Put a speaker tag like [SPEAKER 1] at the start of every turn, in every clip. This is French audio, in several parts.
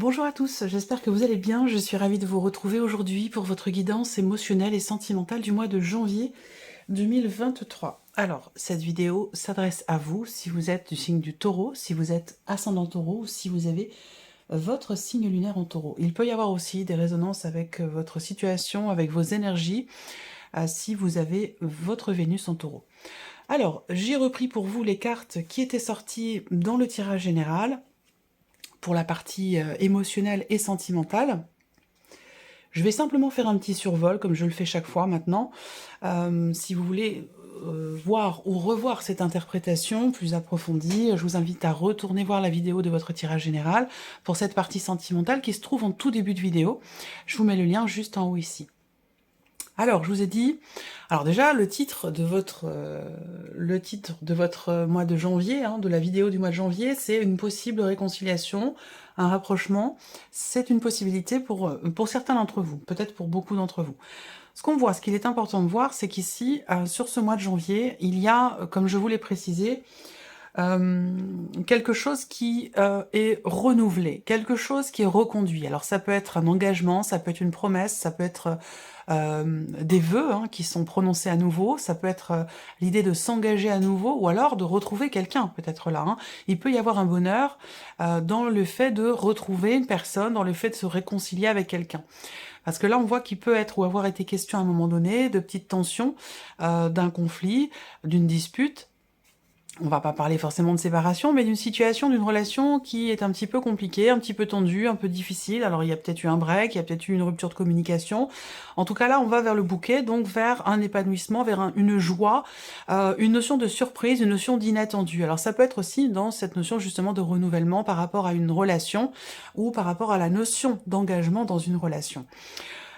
[SPEAKER 1] Bonjour à tous, j'espère que vous allez bien. Je suis ravie de vous retrouver aujourd'hui pour votre guidance émotionnelle et sentimentale du mois de janvier 2023. Alors, cette vidéo s'adresse à vous si vous êtes du signe du taureau, si vous êtes ascendant taureau ou si vous avez votre signe lunaire en taureau. Il peut y avoir aussi des résonances avec votre situation, avec vos énergies, si vous avez votre Vénus en taureau. Alors, j'ai repris pour vous les cartes qui étaient sorties dans le tirage général pour la partie émotionnelle et sentimentale. Je vais simplement faire un petit survol, comme je le fais chaque fois maintenant. Si vous voulez voir ou revoir cette interprétation plus approfondie, je vous invite à retourner voir la vidéo de votre tirage général pour cette partie sentimentale qui se trouve en tout début de vidéo. Je vous mets le lien juste en haut ici. Alors, je vous ai dit, alors déjà, le titre de votre mois de janvier, de la vidéo du mois de janvier, c'est une possible réconciliation, un rapprochement. C'est une possibilité pour certains d'entre vous, peut-être pour beaucoup d'entre vous. Ce qu'on voit, ce qu'il est important de voir, c'est qu'ici, sur ce mois de janvier, il y a, comme je vous l'ai précisé, quelque chose qui est renouvelé, quelque chose qui est reconduit. Alors ça peut être un engagement, ça peut être une promesse, ça peut être des vœux qui sont prononcés à nouveau, ça peut être l'idée de s'engager à nouveau, ou alors de retrouver quelqu'un, peut-être là. Il peut y avoir un bonheur dans le fait de retrouver une personne, dans le fait de se réconcilier avec quelqu'un. Parce que là, on voit qu'il peut être ou avoir été question à un moment donné de petites tensions, d'un conflit, d'une dispute. On va pas parler forcément de séparation, mais d'une situation, d'une relation qui est un petit peu compliquée, un petit peu tendue, un peu difficile. Alors il y a peut-être eu un break, il y a peut-être eu une rupture de communication. En tout cas là, on va vers le bouquet, donc vers un épanouissement, vers une joie, une notion de surprise, une notion d'inattendu. Alors ça peut être aussi dans cette notion justement de renouvellement par rapport à une relation ou par rapport à la notion d'engagement dans une relation.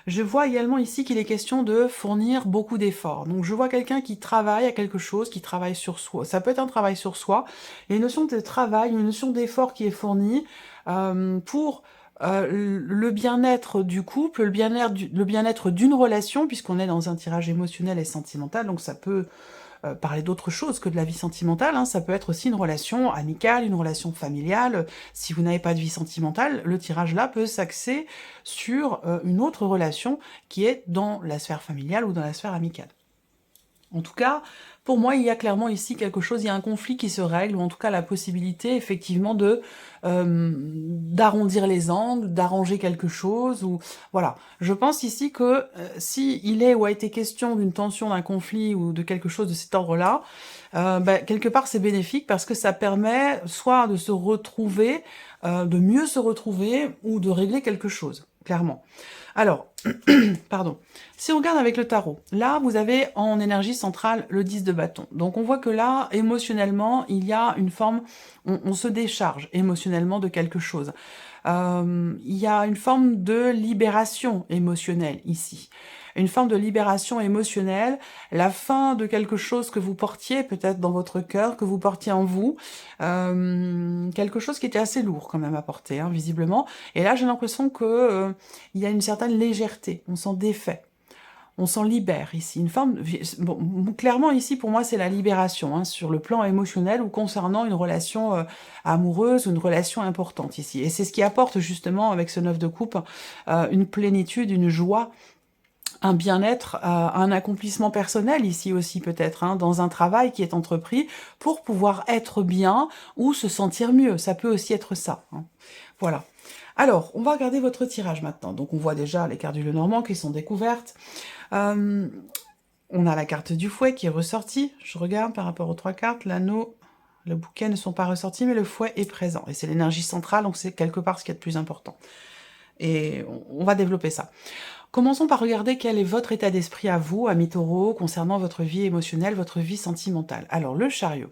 [SPEAKER 1] Je vois également ici qu'il est question de fournir beaucoup d'efforts. Donc je vois quelqu'un qui travaille à quelque chose, qui travaille sur soi. Ça peut être un travail sur soi. Il y a une notion de travail, une notion d'effort qui est fournie pour le bien-être du couple, le bien-être d'une relation, puisqu'on est dans un tirage émotionnel et sentimental, donc ça peut parler d'autre chose que de la vie sentimentale, ça peut être aussi une relation amicale, une relation familiale. Si vous n'avez pas de vie sentimentale, le tirage là peut s'axer sur une autre relation qui est dans la sphère familiale ou dans la sphère amicale. En tout cas, pour moi, il y a clairement ici quelque chose, il y a un conflit qui se règle, ou en tout cas la possibilité, effectivement, d'arrondir les angles, d'arranger quelque chose, ou voilà. Je pense ici que si il est ou a été question d'une tension, d'un conflit, ou de quelque chose de cet ordre-là, quelque part c'est bénéfique parce que ça permet soit de se retrouver, de mieux se retrouver, ou de régler quelque chose, clairement. Alors, pardon. Si on regarde avec le tarot, là, vous avez en énergie centrale le 10 de bâton. Donc, on voit que là, émotionnellement, il y a une forme, on se décharge émotionnellement de quelque chose. Il y a une forme de libération émotionnelle ici. Une forme de libération émotionnelle, la fin de quelque chose que vous portiez peut-être dans votre cœur, que vous portiez en vous, quelque chose qui était assez lourd quand même à porter, visiblement. Et là, j'ai l'impression que il y a une certaine légèreté, on s'en défait. On s'en libère ici. Une forme, bon, clairement ici pour moi c'est la libération sur le plan émotionnel ou concernant une relation amoureuse ou une relation importante ici. Et c'est ce qui apporte justement avec ce 9 de coupe une plénitude, une joie, un bien-être, un accomplissement personnel ici aussi peut-être, dans un travail qui est entrepris pour pouvoir être bien ou se sentir mieux. Ça peut aussi être ça. Voilà. Alors, on va regarder votre tirage maintenant. Donc on voit déjà les cartes du Lenormand qui sont découvertes. On a la carte du fouet qui est ressortie. Je regarde par rapport aux 3 cartes. L'anneau, le bouquet ne sont pas ressortis, mais le fouet est présent. Et c'est l'énergie centrale, donc c'est quelque part ce qui est le plus important. Et on va développer ça. Commençons par regarder quel est votre état d'esprit à vous, amis taureaux, concernant votre vie émotionnelle, votre vie sentimentale. Alors, le chariot.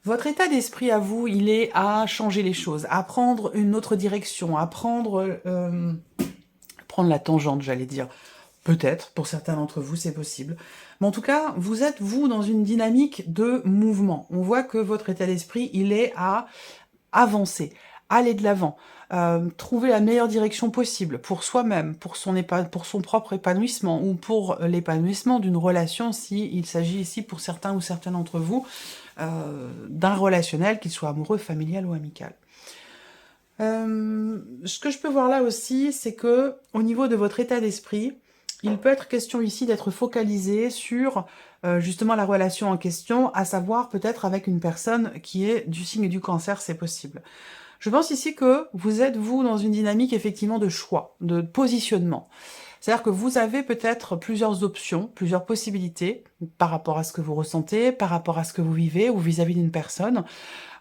[SPEAKER 1] Votre état d'esprit à vous, il est à changer les choses, à prendre une autre direction, à prendre la tangente, j'allais dire. Peut-être, pour certains d'entre vous, c'est possible. Mais en tout cas, vous êtes, vous, dans une dynamique de mouvement. On voit que votre état d'esprit, il est à avancer, aller de l'avant, trouver la meilleure direction possible pour soi-même, pour son propre épanouissement, ou pour l'épanouissement d'une relation, s'il s'agit ici, pour certains ou certaines d'entre vous, d'un relationnel, qu'il soit amoureux, familial ou amical. Ce que je peux voir là aussi, c'est que au niveau de votre état d'esprit, il peut être question ici d'être focalisé sur justement la relation en question, à savoir peut-être avec une personne qui est du signe du cancer, c'est possible. Je pense ici que vous êtes, vous, dans une dynamique effectivement de choix, de positionnement. C'est-à-dire que vous avez peut-être plusieurs options, plusieurs possibilités par rapport à ce que vous ressentez, par rapport à ce que vous vivez ou vis-à-vis d'une personne.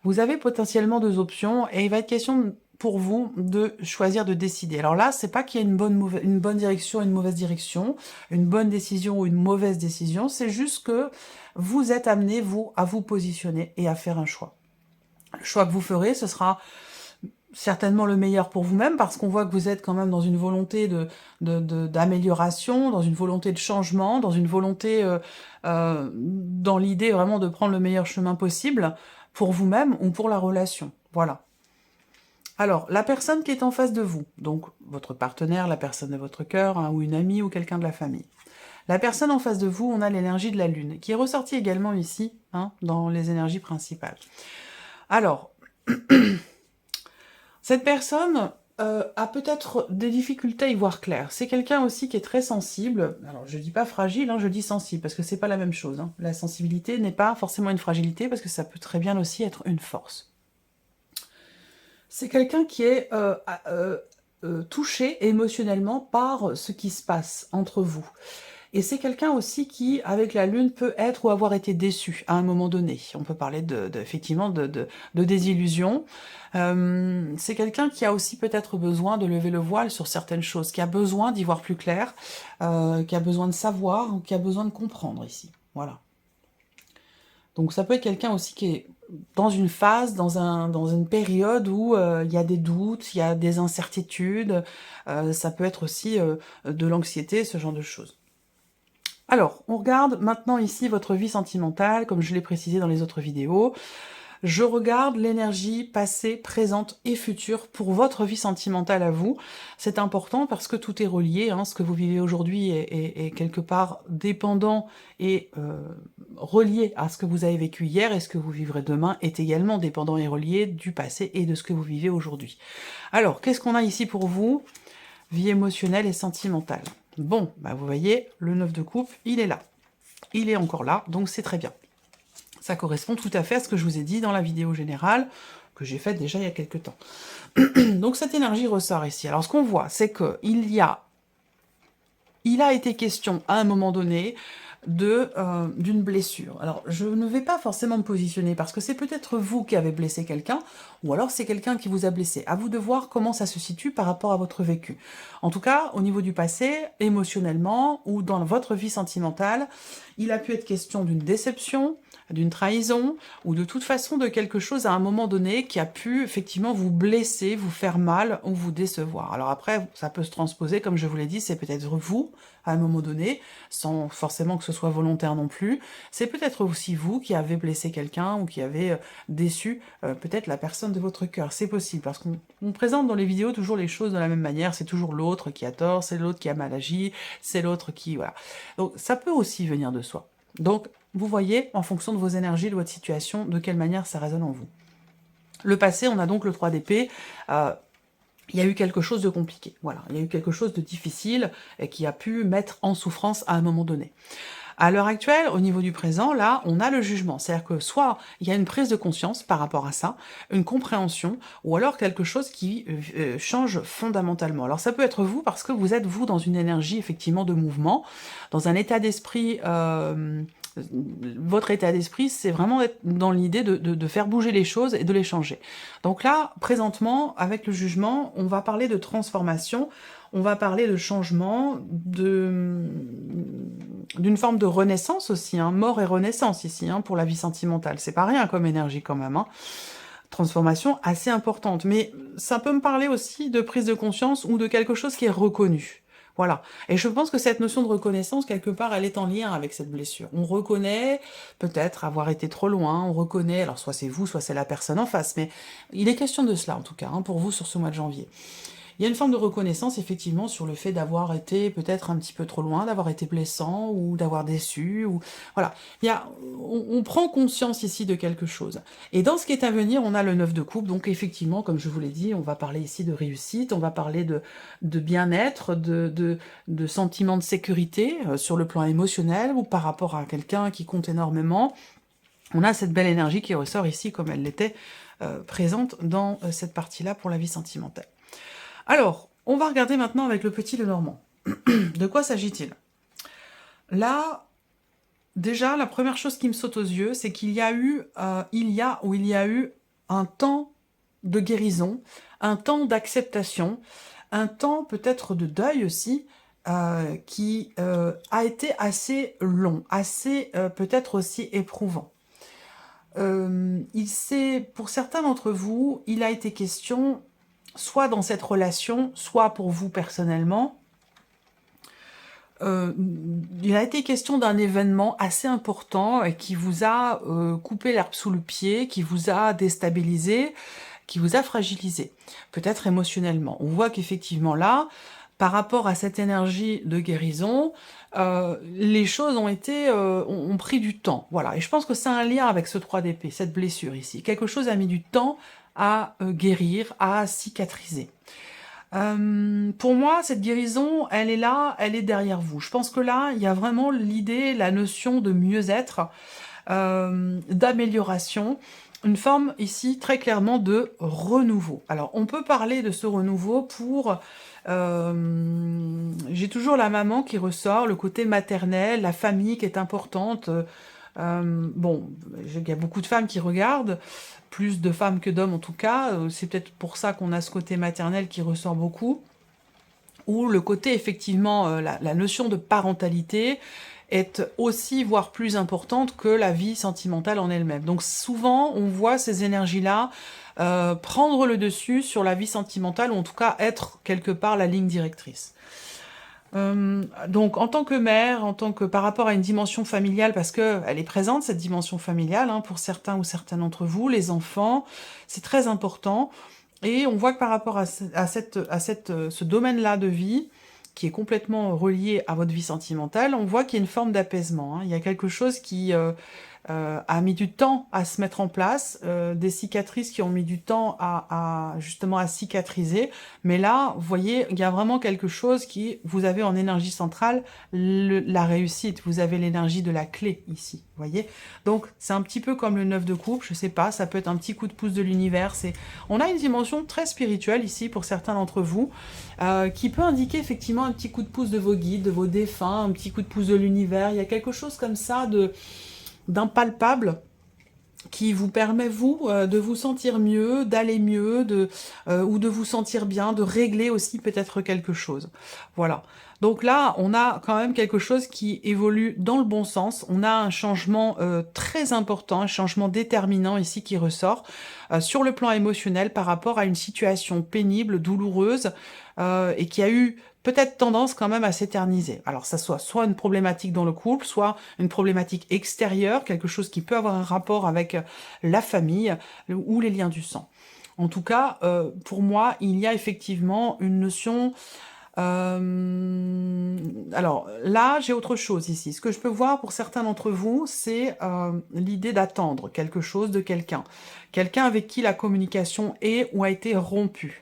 [SPEAKER 1] Vous avez potentiellement 2 options et il va être question pour vous de choisir, de décider. Alors là, c'est pas qu'il y a une bonne direction et une mauvaise direction, une bonne décision ou une mauvaise décision, c'est juste que vous êtes amené, vous, à vous positionner et à faire un choix. Le choix que vous ferez, ce sera certainement le meilleur pour vous-même, parce qu'on voit que vous êtes quand même dans une volonté d'amélioration, dans une volonté de changement, dans une volonté, dans l'idée vraiment de prendre le meilleur chemin possible pour vous-même ou pour la relation. Voilà. Alors, la personne qui est en face de vous, donc votre partenaire, la personne de votre cœur, hein, ou une amie ou quelqu'un de la famille. La personne en face de vous, on a l'énergie de la Lune, qui est ressortie également ici, hein, dans les énergies principales. Alors, cette personne a peut-être des difficultés à y voir clair. C'est quelqu'un aussi qui est très sensible. Alors, je dis pas fragile, hein, je dis sensible, parce que c'est pas la même chose. Hein. La sensibilité n'est pas forcément une fragilité, parce que ça peut très bien aussi être une force. C'est quelqu'un qui est touché émotionnellement par ce qui se passe entre vous. Et c'est quelqu'un aussi qui, avec la Lune, peut être ou avoir été déçu à un moment donné. On peut parler effectivement de désillusion. C'est quelqu'un qui a aussi peut-être besoin de lever le voile sur certaines choses, qui a besoin d'y voir plus clair, qui a besoin de savoir, qui a besoin de comprendre ici. Voilà. Donc ça peut être quelqu'un aussi qui est dans une phase, dans une période où il y a des doutes, il y a des incertitudes, ça peut être aussi de l'anxiété, ce genre de choses. Alors, on regarde maintenant ici votre vie sentimentale, comme je l'ai précisé dans les autres vidéos. Je regarde l'énergie passée, présente et future pour votre vie sentimentale à vous. C'est important parce que tout est relié. Hein. Ce que vous vivez aujourd'hui est quelque part dépendant et relié à ce que vous avez vécu hier, et ce que vous vivrez demain est également dépendant et relié du passé et de ce que vous vivez aujourd'hui. Alors, qu'est-ce qu'on a ici pour vous? Vie émotionnelle et sentimentale. Bon, bah vous voyez, le 9 de coupe, il est là. Il est encore là, donc c'est très bien. Ça correspond tout à fait à ce que je vous ai dit dans la vidéo générale, que j'ai faite déjà il y a quelques temps. Donc cette énergie ressort ici. Alors ce qu'on voit, c'est que il a été question à un moment donné d'une blessure. Alors, je ne vais pas forcément me positionner parce que c'est peut-être vous qui avez blessé quelqu'un, ou alors c'est quelqu'un qui vous a blessé. À vous de voir comment ça se situe par rapport à votre vécu. En tout cas, au niveau du passé, émotionnellement, ou dans votre vie sentimentale, il a pu être question d'une déception, d'une trahison, ou de toute façon de quelque chose à un moment donné qui a pu effectivement vous blesser, vous faire mal, ou vous décevoir. Alors après, ça peut se transposer, comme je vous l'ai dit, c'est peut-être vous, à un moment donné, sans forcément que ce soit volontaire non plus. C'est peut-être aussi vous qui avez blessé quelqu'un ou qui avez déçu peut-être la personne de votre cœur. C'est possible, parce qu'on présente dans les vidéos toujours les choses de la même manière. C'est toujours l'autre qui a tort, c'est l'autre qui a mal agi, c'est l'autre qui... Voilà. Donc ça peut aussi venir de soi. Donc, vous voyez, en fonction de vos énergies, de votre situation, de quelle manière ça résonne en vous. Le passé, on a donc le 3 d'épée. Il y a eu quelque chose de compliqué, voilà. Il y a eu quelque chose de difficile et qui a pu mettre en souffrance à un moment donné. À l'heure actuelle, au niveau du présent, là, on a le jugement. C'est-à-dire que soit il y a une prise de conscience par rapport à ça, une compréhension, ou alors quelque chose qui change fondamentalement. Alors ça peut être vous, parce que vous êtes, vous, dans une énergie, effectivement, de mouvement, dans un état d'esprit... votre état d'esprit, c'est vraiment être dans l'idée de faire bouger les choses et de les changer. Donc là, présentement, avec le jugement, on va parler de transformation, on va parler de changement, d'une forme de renaissance aussi, hein, mort et renaissance ici, hein, pour la vie sentimentale. C'est pas rien comme énergie quand même, hein. Transformation assez importante, mais ça peut me parler aussi de prise de conscience ou de quelque chose qui est reconnu. Voilà. Et je pense que cette notion de reconnaissance, quelque part, elle est en lien avec cette blessure. On reconnaît peut-être avoir été trop loin, on reconnaît, alors soit c'est vous, soit c'est la personne en face, mais il est question de cela en tout cas, hein, pour vous sur ce mois de janvier. Il y a une forme de reconnaissance, effectivement, sur le fait d'avoir été peut-être un petit peu trop loin, d'avoir été blessant, ou d'avoir déçu, ou... Voilà. On prend conscience ici de quelque chose. Et dans ce qui est à venir, on a le 9 de coupe, donc effectivement, comme je vous l'ai dit, on va parler ici de réussite, on va parler de bien-être, de sentiment de sécurité, sur le plan émotionnel, ou par rapport à quelqu'un qui compte énormément. On a cette belle énergie qui ressort ici, comme elle l'était présente dans cette partie-là pour la vie sentimentale. Alors, on va regarder maintenant avec le petit Lenormand. De quoi s'agit-il? Là, déjà, la première chose qui me saute aux yeux, c'est qu'il y a eu, il y a eu un temps de guérison, un temps d'acceptation, un temps peut-être de deuil aussi, qui a été assez long, assez peut-être aussi éprouvant. Pour certains d'entre vous, il a été question, soit dans cette relation, soit pour vous personnellement, il a été question d'un événement assez important qui vous a coupé l'herbe sous le pied, qui vous a déstabilisé, qui vous a fragilisé, peut-être émotionnellement. On voit qu'effectivement là, par rapport à cette énergie de guérison, les choses ont pris du temps. Voilà. Et je pense que c'est un lien avec ce 3 d'épée, cette blessure ici. Quelque chose a mis du temps à guérir, à cicatriser. Pour moi, cette guérison, elle est là, elle est derrière vous. Je pense que là, il y a vraiment l'idée, la notion de mieux-être, d'amélioration, une forme ici très clairement de renouveau. Alors, on peut parler de ce renouveau pour... j'ai toujours la maman qui ressort, le côté maternel, la famille qui est importante. Bon, il y a beaucoup de femmes qui regardent, plus de femmes que d'hommes en tout cas, c'est peut-être pour ça qu'on a ce côté maternel qui ressort beaucoup, ou le côté effectivement, la notion de parentalité est aussi, voire plus importante que la vie sentimentale en elle-même. Donc souvent, on voit ces énergies-là prendre le dessus sur la vie sentimentale, ou en tout cas être quelque part la ligne directrice. Donc en tant que mère, par rapport à une dimension familiale, parce que elle est présente cette dimension familiale, hein, pour certains ou certaines d'entre vous, les enfants, c'est très important. Et on voit que par rapport à ce domaine-là de vie, qui est complètement relié à votre vie sentimentale, on voit qu'il y a une forme d'apaisement, hein. Il y a quelque chose qui a mis du temps à se mettre en place, des cicatrices qui ont mis du temps justement à cicatriser, mais là, vous voyez, il y a vraiment quelque chose qui, vous avez en énergie centrale la réussite, vous avez l'énergie de la clé ici, vous voyez. Donc c'est un petit peu comme le 9 de coupe, je sais pas, ça peut être un petit coup de pouce de l'univers, on a une dimension très spirituelle ici pour certains d'entre vous, qui peut indiquer effectivement un petit coup de pouce de vos guides, de vos défunts, un petit coup de pouce de l'univers, il y a quelque chose comme ça d'impalpable qui vous permet, vous, de vous sentir mieux, d'aller mieux, ou de vous sentir bien, de régler aussi peut-être quelque chose. Voilà. Donc là, on a quand même quelque chose qui évolue dans le bon sens. On a un changement très important, un changement déterminant ici qui ressort sur le plan émotionnel par rapport à une situation pénible, douloureuse, et qui a eu peut-être tendance quand même à s'éterniser. Alors ça soit une problématique dans le couple, soit une problématique extérieure, quelque chose qui peut avoir un rapport avec la famille ou les liens du sang. En tout cas, pour moi, il y a effectivement une notion... alors là, j'ai autre chose ici. Ce que je peux voir pour certains d'entre vous, c'est l'idée d'attendre quelque chose de quelqu'un. Quelqu'un avec qui la communication est ou a été rompue.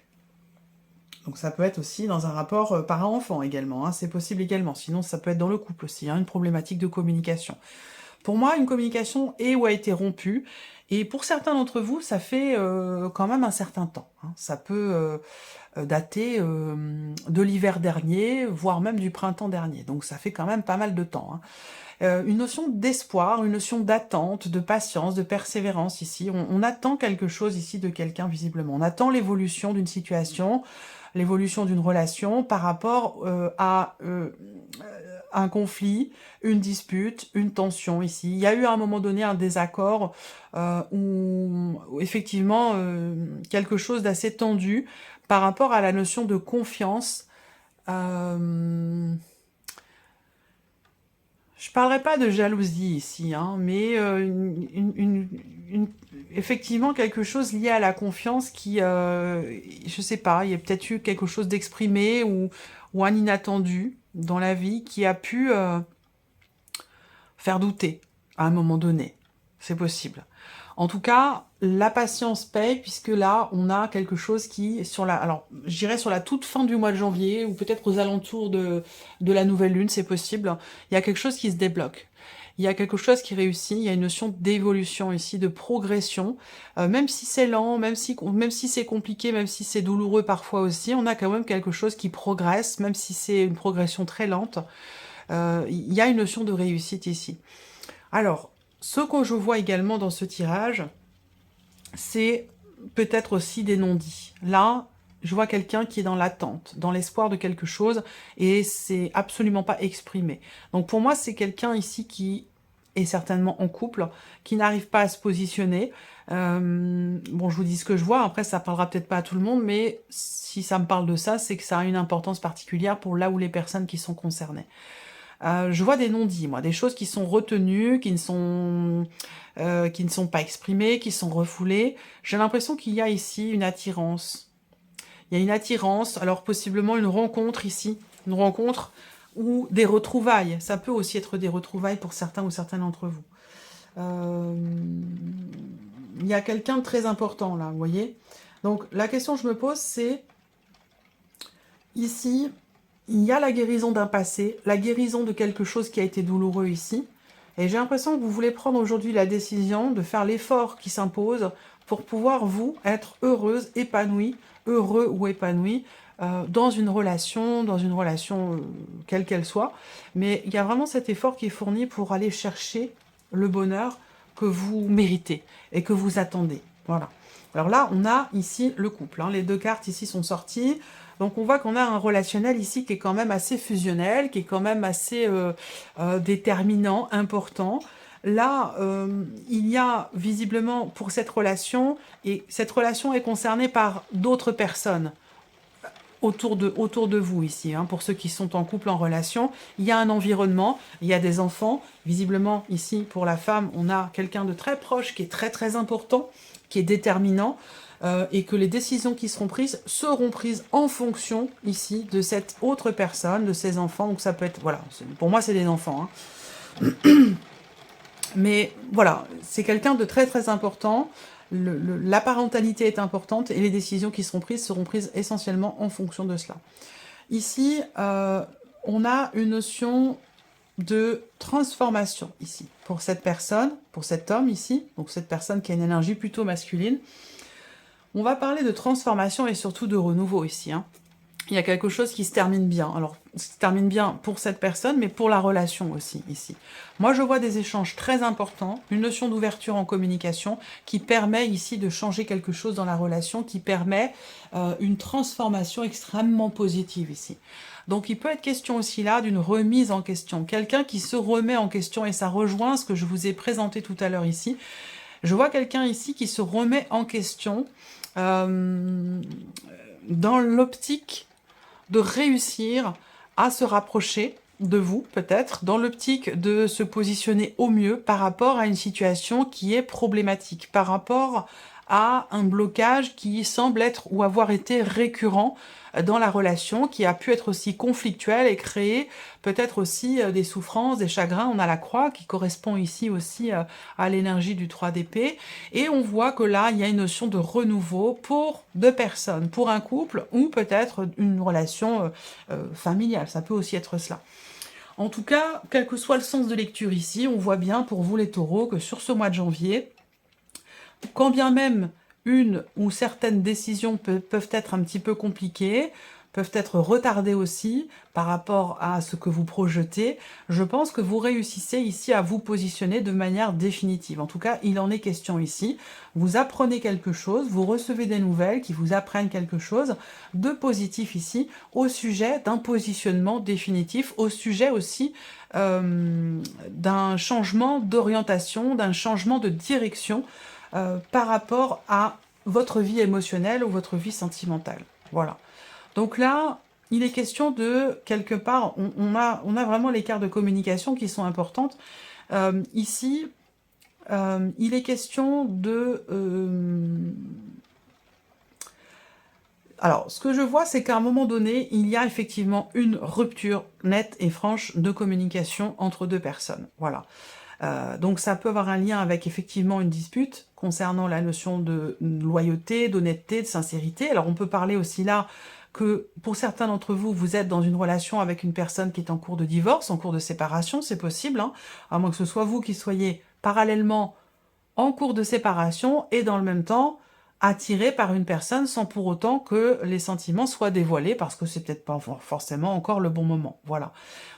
[SPEAKER 1] Donc ça peut être aussi dans un rapport parent-enfant également, hein, c'est possible également, sinon ça peut être dans le couple aussi, hein, une problématique de communication. Pour moi, une communication est ou a été rompue, et pour certains d'entre vous, ça fait quand même un certain temps, hein. Ça peut dater de l'hiver dernier, voire même du printemps dernier, donc ça fait quand même pas mal de temps, hein. Une notion d'espoir, une notion d'attente, de patience, de persévérance ici. On attend quelque chose ici de quelqu'un visiblement. On attend l'évolution d'une situation, l'évolution d'une relation par rapport à un conflit, une dispute, une tension ici. Il y a eu à un moment donné un désaccord ou effectivement quelque chose d'assez tendu par rapport à la notion de confiance. Je parlerai pas de jalousie ici, hein, mais effectivement quelque chose lié à la confiance qui, je sais pas, il y a peut-être eu quelque chose d'exprimé ou un inattendu dans la vie qui a pu faire douter à un moment donné. C'est possible. En tout cas, la patience paye, puisque là, on a quelque chose qui, alors, je dirais sur la toute fin du mois de janvier, ou peut-être aux alentours de la nouvelle lune, c'est possible, il y a quelque chose qui se débloque. Il y a quelque chose qui réussit, il y a une notion d'évolution ici, de progression, même si c'est lent, même si c'est compliqué, même si c'est douloureux parfois aussi, on a quand même quelque chose qui progresse, même si c'est une progression très lente, il y a une notion de réussite ici. Alors, ce que je vois également dans ce tirage, c'est peut-être aussi des non-dits. Là, je vois quelqu'un qui est dans l'attente, dans l'espoir de quelque chose, et c'est absolument pas exprimé. Donc pour moi, c'est quelqu'un ici qui est certainement en couple, qui n'arrive pas à se positionner. Bon, je vous dis ce que je vois, après ça parlera peut-être pas à tout le monde, mais si ça me parle de ça, c'est que ça a une importance particulière pour là où les personnes qui sont concernées. Je vois des non-dits, moi, des choses qui sont retenues, qui ne sont pas exprimées, qui sont refoulées. J'ai l'impression qu'il y a ici une attirance. Il y a une attirance, alors possiblement une rencontre ici, une rencontre ou des retrouvailles. Ça peut aussi être des retrouvailles pour certains ou certaines d'entre vous. Il y a quelqu'un de très important là, vous voyez. Donc la question que je me pose, c'est ici, il y a la guérison d'un passé, la guérison de quelque chose qui a été douloureux ici. Et j'ai l'impression que vous voulez prendre aujourd'hui la décision de faire l'effort qui s'impose pour pouvoir, vous, être heureuse, épanouie, heureux ou épanoui dans une relation quelle qu'elle soit. Mais il y a vraiment cet effort qui est fourni pour aller chercher le bonheur que vous méritez et que vous attendez. Voilà. Alors là, on a ici le couple. Les deux cartes ici sont sorties. Donc on voit qu'on a un relationnel ici qui est quand même assez fusionnel, qui est quand même assez déterminant, important. Là, il y a visiblement pour cette relation, et cette relation est concernée par d'autres personnes autour de vous ici, pour ceux qui sont en couple, en relation. Il y a un environnement, il y a des enfants. Visiblement, ici, pour la femme, on a quelqu'un de très proche qui est très très important, qui est déterminant, et que les décisions qui seront prises en fonction, ici, de cette autre personne, de ses enfants. Donc ça peut être, voilà, pour moi c'est des enfants. Mais voilà, c'est quelqu'un de très très important. La parentalité est importante et les décisions qui seront prises essentiellement en fonction de cela. Ici, on a une notion de transformation ici, pour cette personne, pour cet homme ici, donc cette personne qui a une énergie plutôt masculine. On va parler de transformation et surtout de renouveau ici. Il y a quelque chose qui se termine bien. Alors, se termine bien pour cette personne, mais pour la relation aussi, ici. Moi, je vois des échanges très importants, une notion d'ouverture en communication qui permet ici de changer quelque chose dans la relation, qui permet une transformation extrêmement positive ici. Donc, il peut être question aussi là d'une remise en question. Quelqu'un qui se remet en question, et ça rejoint ce que je vous ai présenté tout à l'heure ici. Je vois quelqu'un ici qui se remet en question dans l'optique de réussir à se rapprocher de vous, peut-être, dans l'optique de se positionner au mieux par rapport à une situation qui est problématique, par rapport à un blocage qui semble être ou avoir été récurrent dans la relation, qui a pu être aussi conflictuel et créer peut-être aussi des souffrances, des chagrins. On a la croix qui correspond ici aussi à l'énergie du 3 d'épée. Et on voit que là, il y a une notion de renouveau pour deux personnes, pour un couple ou peut-être une relation familiale. Ça peut aussi être cela. En tout cas, quel que soit le sens de lecture ici, on voit bien pour vous les taureaux que sur ce mois de janvier, quand bien même une ou certaines décisions peuvent être un petit peu compliquées, peuvent être retardées aussi par rapport à ce que vous projetez, je pense que vous réussissez ici à vous positionner de manière définitive. En tout cas, il en est question ici. Vous apprenez quelque chose, vous recevez des nouvelles qui vous apprennent quelque chose de positif ici, au sujet d'un positionnement définitif, au sujet aussi d'un changement d'orientation, d'un changement de direction par rapport à votre vie émotionnelle ou votre vie sentimentale. Voilà. Donc là, il est question de, quelque part, on a vraiment les cartes de communication qui sont importantes. Ici, il est question de... Alors, ce que je vois, c'est qu'à un moment donné, il y a effectivement une rupture nette et franche de communication entre deux personnes. Voilà. Donc ça peut avoir un lien avec effectivement une dispute concernant la notion de loyauté, d'honnêteté, de sincérité. Alors on peut parler aussi là que pour certains d'entre vous, vous êtes dans une relation avec une personne qui est en cours de divorce, en cours de séparation, c'est possible, hein, à moins que ce soit vous qui soyez parallèlement en cours de séparation et dans le même temps attiré par une personne sans pour autant que les sentiments soient dévoilés parce que c'est peut-être pas forcément encore le bon moment. Voilà.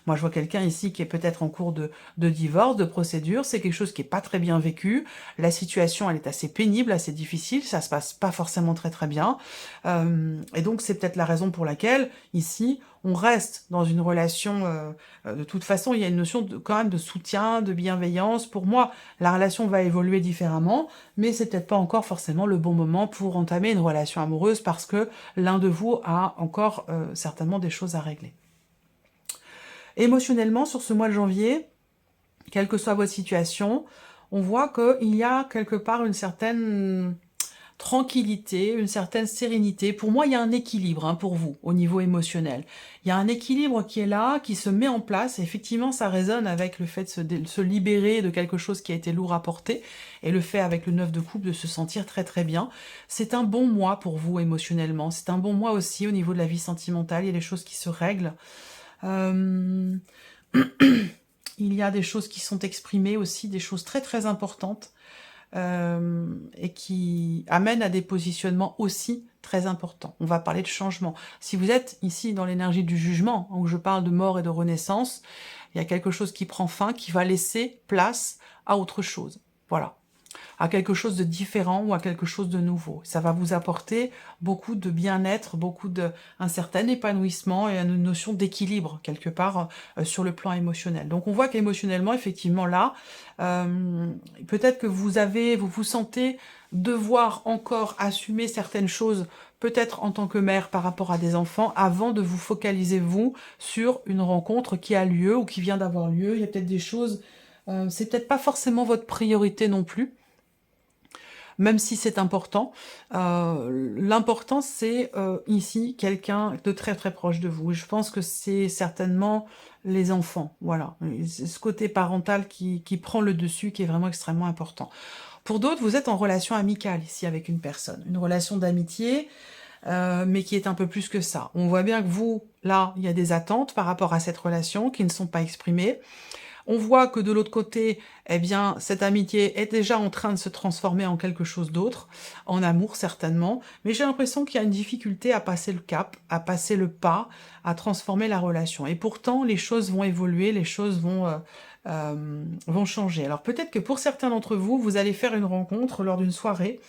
[SPEAKER 1] Moi, je vois quelqu'un ici qui est peut-être en cours de divorce, de procédure. C'est quelque chose qui est pas très bien vécu. La situation, elle est assez pénible, assez difficile. Ça se passe pas forcément très très bien. Et donc, c'est peut-être la raison pour laquelle, ici, on reste dans une relation... de toute façon, il y a une notion quand même de soutien, de bienveillance. Pour moi, la relation va évoluer différemment, mais c'est peut-être pas encore forcément le bon moment pour entamer une relation amoureuse parce que l'un de vous a encore certainement des choses à régler. Émotionnellement, sur ce mois de janvier, quelle que soit votre situation, on voit qu'il y a quelque part une certaine tranquillité, une certaine sérénité. Pour moi, il y a un équilibre hein, pour vous au niveau émotionnel. Il y a un équilibre qui est là, qui se met en place. Et effectivement, ça résonne avec le fait de se libérer de quelque chose qui a été lourd à porter et le fait avec le 9 de coupe de se sentir très très bien. C'est un bon mois pour vous émotionnellement. C'est un bon mois aussi au niveau de la vie sentimentale. Il y a des choses qui se règlent. Il y a des choses qui sont exprimées aussi, des choses très très importantes. Et qui amène à des positionnements aussi très importants. On va parler de changement. Si vous êtes ici dans l'énergie du jugement, où je parle de mort et de renaissance, il y a quelque chose qui prend fin, qui va laisser place à autre chose. Voilà. À quelque chose de différent ou à quelque chose de nouveau. Ça va vous apporter beaucoup de bien-être, un certain épanouissement et une notion d'équilibre quelque part sur le plan émotionnel. Donc on voit qu'émotionnellement, effectivement là, peut-être que vous vous sentez devoir encore assumer certaines choses, peut-être en tant que mère par rapport à des enfants, avant de vous focaliser vous sur une rencontre qui a lieu ou qui vient d'avoir lieu. Il y a peut-être des choses, c'est peut-être pas forcément votre priorité non plus, même si c'est important. L'important, c'est ici quelqu'un de très très proche de vous. Et je pense que c'est certainement les enfants. Voilà, c'est ce côté parental qui prend le dessus, qui est vraiment extrêmement important. Pour d'autres, vous êtes en relation amicale ici avec une personne, une relation d'amitié, mais qui est un peu plus que ça. On voit bien que vous, là, il y a des attentes par rapport à cette relation qui ne sont pas exprimées. On voit que de l'autre côté, eh bien, cette amitié est déjà en train de se transformer en quelque chose d'autre, en amour certainement, mais j'ai l'impression qu'il y a une difficulté à passer le cap, à passer le pas, à transformer la relation. Et pourtant, les choses vont évoluer, les choses vont changer. Alors peut-être que pour certains d'entre vous, vous allez faire une rencontre lors d'une soirée,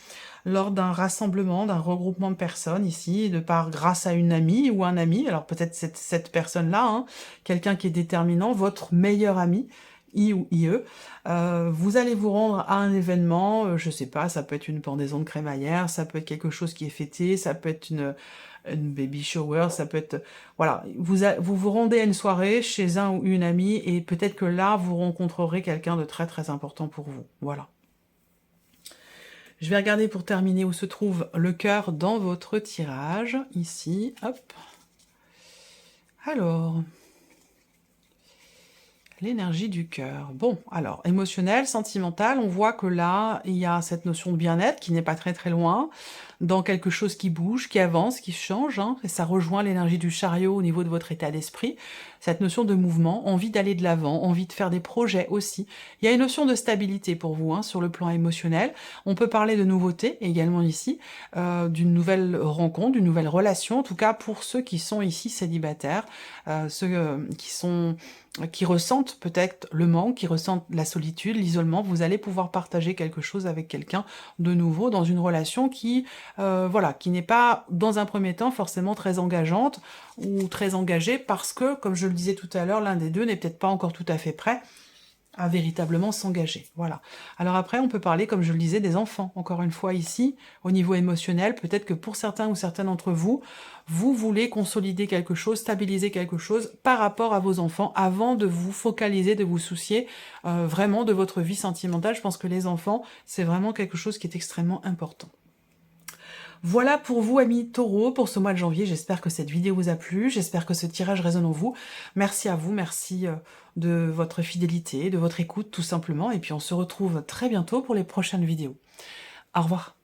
[SPEAKER 1] lors d'un rassemblement, d'un regroupement de personnes ici, grâce à une amie ou un ami, alors peut-être cette personne-là, hein, quelqu'un qui est déterminant, votre meilleur ami, I ou IE, vous allez vous rendre à un événement, je sais pas, ça peut être une pendaison de crémaillère, ça peut être quelque chose qui est fêté, ça peut être une baby shower, ça peut être... Voilà, vous vous rendez à une soirée chez un ou une amie, et peut-être que là, vous rencontrerez quelqu'un de très très important pour vous, voilà. Je vais regarder pour terminer où se trouve le cœur dans votre tirage. Ici, hop. Alors, l'énergie du cœur. Bon, alors, émotionnel, sentimental, on voit que là, il y a cette notion de bien-être qui n'est pas très très loin, dans quelque chose qui bouge, qui avance, qui change, hein, et ça rejoint l'énergie du chariot au niveau de votre état d'esprit, cette notion de mouvement, envie d'aller de l'avant, envie de faire des projets aussi. Il y a une notion de stabilité pour vous, hein, sur le plan émotionnel. On peut parler de nouveauté également ici, d'une nouvelle rencontre, d'une nouvelle relation, en tout cas pour ceux qui sont ici célibataires, ceux qui ressentent peut-être le manque, qui ressentent la solitude, l'isolement, vous allez pouvoir partager quelque chose avec quelqu'un de nouveau dans une relation qui n'est pas dans un premier temps forcément très engageante ou très engagée parce que, comme je le disais tout à l'heure, l'un des deux n'est peut-être pas encore tout à fait prêt à véritablement s'engager. Voilà. Alors après, on peut parler, comme je le disais, des enfants. Encore une fois, ici, au niveau émotionnel, peut-être que pour certains ou certaines d'entre vous, vous voulez consolider quelque chose, stabiliser quelque chose par rapport à vos enfants, avant de vous focaliser, de vous soucier vraiment de votre vie sentimentale. Je pense que les enfants, c'est vraiment quelque chose qui est extrêmement important. Voilà pour vous, amis taureaux, pour ce mois de janvier. J'espère que cette vidéo vous a plu, j'espère que ce tirage résonne en vous. Merci à vous, merci de votre fidélité, de votre écoute, tout simplement. Et puis on se retrouve très bientôt pour les prochaines vidéos. Au revoir.